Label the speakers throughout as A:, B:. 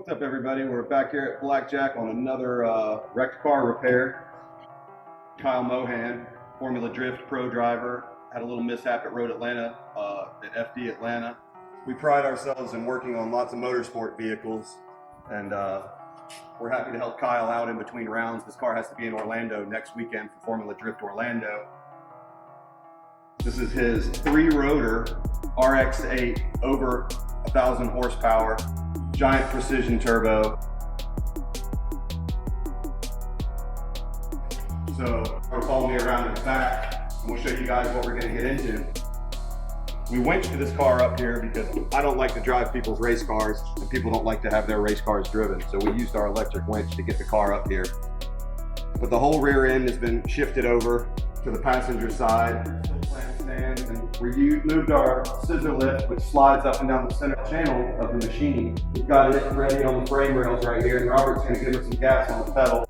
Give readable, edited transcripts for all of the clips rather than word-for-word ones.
A: What's up, everybody? We're back here at Blackjack on another wrecked car repair. Kyle Mohan, Formula Drift pro driver, had a little mishap at Road Atlanta, at FD Atlanta. We pride ourselves in working on lots of motorsport vehicles, and we're happy to help Kyle out in between rounds. This car has to be in Orlando next weekend for Formula Drift Orlando. This is his 3-rotor RX8, over 1,000 horsepower, giant precision turbo. So follow me around in the back and we'll show you guys what we're going to get into. We winched this car up here because I don't like to drive people's race cars and people don't like to have their race cars driven. So we used our electric winch to get the car up here. But the whole rear end has been shifted over to the passenger side. And we moved our scissor lift, which slides up and down the center channel of the machine. We've got it ready on the frame rails right here, and Robert's going to give us some gas on the pedal.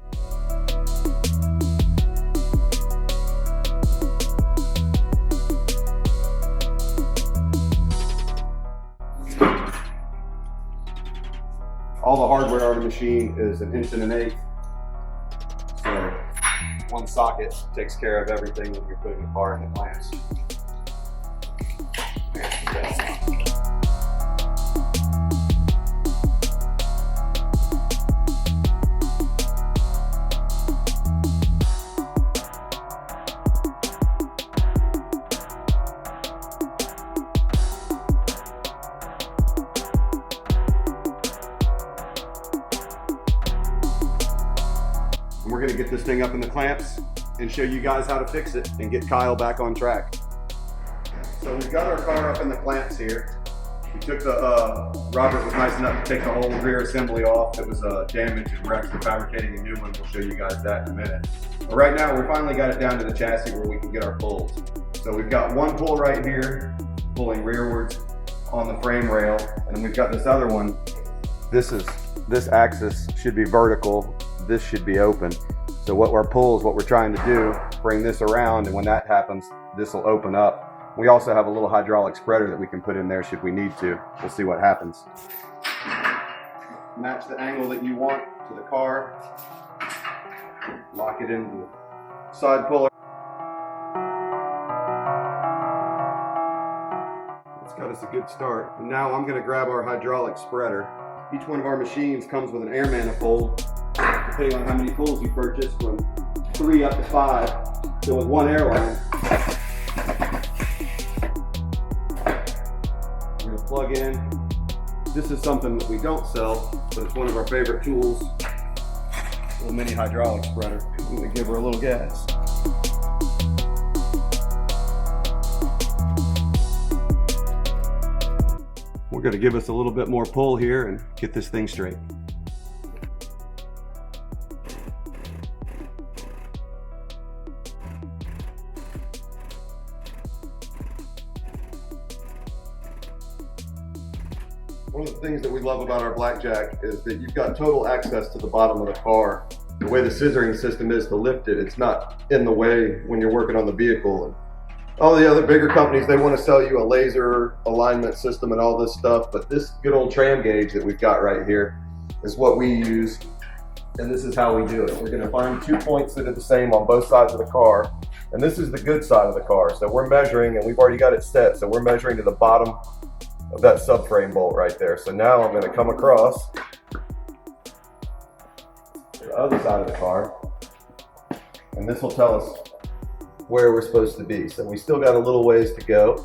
A: All the hardware on the machine is 1 1/8 inch. So one socket takes care of everything when you're putting the car in the clamps. We're going to get this thing up in the clamps and show you guys how to fix it and get Kyle back on track. So we've got our car up in the clamps here. We took the, Robert was nice enough to take the whole rear assembly off. It was damaged and wrecked. We're fabricating a new one. We'll show you guys that in a minute. But right now, we finally got it down to the chassis where we can get our pulls. So we've got one pull right here, pulling rearwards on the frame rail. And then we've got this other one. This axis should be vertical. This should be open. So what we're trying to do, bring this around, and when that happens, this will open up. We also have a little hydraulic spreader that we can put in there should we need to. We'll see what happens. Match the angle that you want to the car. Lock it into the side puller. It's got us a good start. And now I'm going to grab our hydraulic spreader. Each one of our machines comes with an air manifold, depending on how many pulls you purchase, from 3 up to 5. So with one airline, we're going to plug in. This is something that we don't sell, but it's one of our favorite tools. A little mini hydraulic spreader. I'm going to give her a little gas. We're going to give us a little bit more pull here and get this thing straight. One of the things that we love about our Blackjack is that you've got total access to the bottom of the car. The way the scissoring system is to lift it, it's not in the way when you're working on the vehicle. And all the other bigger companies, they want to sell you a laser alignment system and all this stuff, but this good old tram gauge that we've got right here is what we use, and this is how we do it. We're going to find 2 points that are the same on both sides of the car, and this is the good side of the car. So we're measuring, and we've already got it set, so we're measuring to the bottom of that subframe bolt right there. So now I'm going to come across to the other side of the car, and this will tell us where we're supposed to be. So we still got a little ways to go.